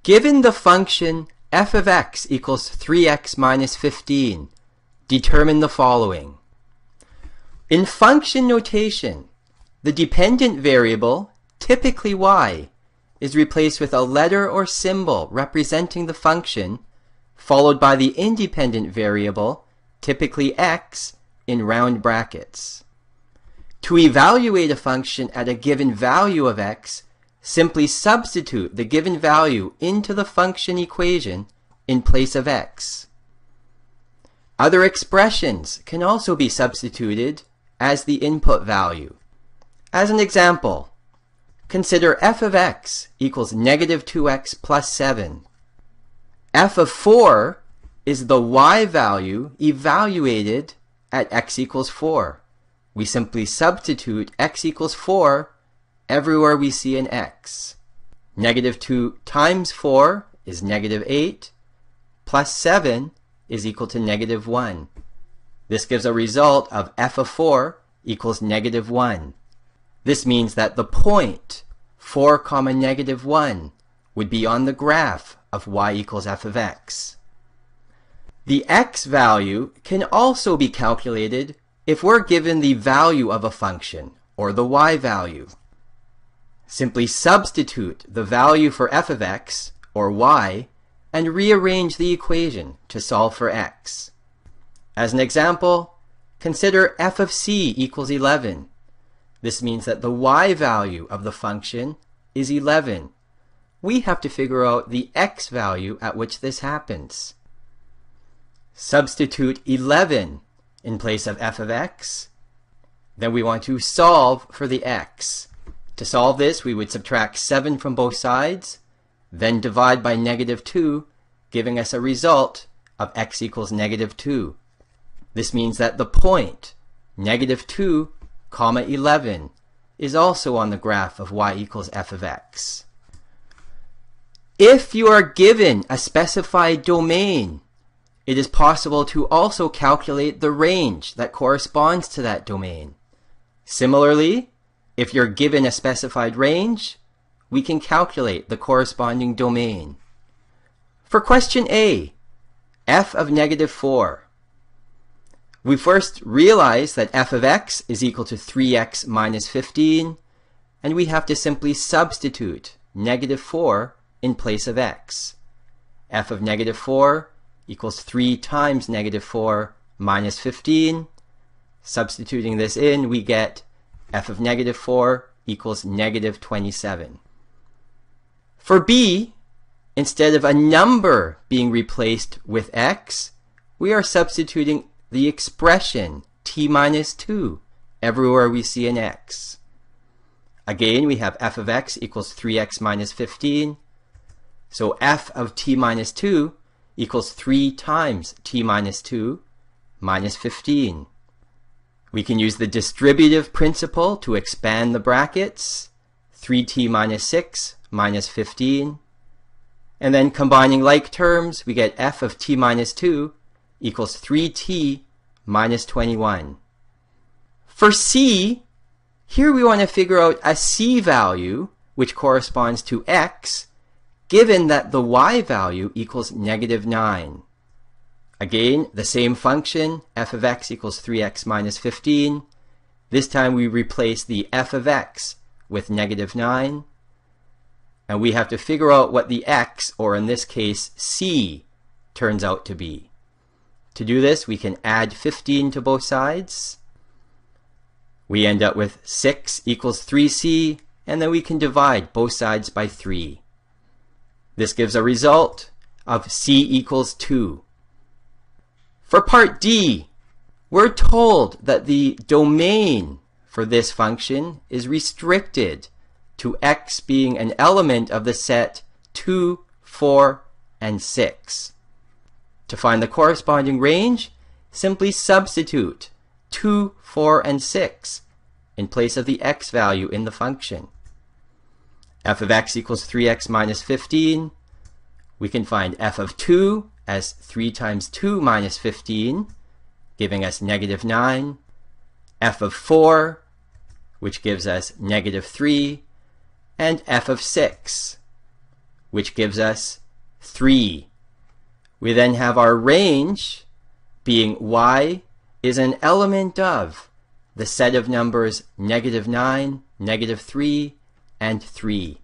Given the function f of x equals 3x minus 15, determine the following. In function notation, the dependent variable, typically y, is replaced with a letter or symbol representing the function, followed by the independent variable, typically x, in round brackets. To evaluate a function at a given value of x, simply substitute the given value into the function equation in place of x. Other expressions can also be substituted as the input value. As an example, consider f of x equals negative 2x plus 7. F of 4 is the y value evaluated at x equals 4. We simply substitute x equals 4 everywhere we see an x. Negative 2 times 4 is negative 8, plus 7 is equal to negative 1. This gives a result of f of 4 equals negative 1. This means that the point 4 comma negative 1 would be on the graph of y equals f of x. The x value can also be calculated if we're given the value of a function, or the y value. Simply substitute the value for f of x, or y, and rearrange the equation to solve for x. As an example, consider f of c equals 11. This means that the y value of the function is 11. We have to figure out the x value at which this happens. Substitute 11 in place of f of x. Then we want to solve for the x. To solve this, we would subtract 7 from both sides, then divide by negative 2, giving us a result of x equals negative 2. This means that the point, negative 2, comma 11, is also on the graph of y equals f of x. If you are given a specified domain, it is possible to also calculate the range that corresponds to that domain. Similarly, if you're given a specified range, we can calculate the corresponding domain. For question A, f of negative 4. We first realize that f of x is equal to 3x minus 15, and we have to simply substitute negative 4 in place of x. F of negative 4 equals 3 times negative 4 minus 15. Substituting this in, we get f of negative 4 equals negative 27. For B, instead of a number being replaced with x, we are substituting the expression t minus 2 everywhere we see an x. Again, we have f of x equals 3x minus 15. So f of t minus 2 equals 3 times t minus 2 minus 15. We can use the distributive principle to expand the brackets. 3t minus 6 minus 15. And then combining like terms, we get f of t minus 2 equals 3t minus 21. For C, here we want to figure out a c value, which corresponds to x, given that the y value equals negative 9. Again, the same function, f of x equals 3x minus 15. This time we replace the f of x with negative 9. And we have to figure out what the x, or in this case, c, turns out to be. To do this, we can add 15 to both sides. We end up with 6 equals 3c, and then we can divide both sides by 3. This gives a result of c equals 2. For part D, we're told that the domain for this function is restricted to x being an element of the set 2, 4, and 6. To find the corresponding range, simply substitute 2, 4, and 6 in place of the x value in the function. F of x equals 3x minus 15. We can find f of 2 as 3 times 2 minus 15, giving us negative 9. F of 4, which gives us negative 3. And f of 6, which gives us 3. We then have our range being y is an element of the set of numbers -9, -3, and 3.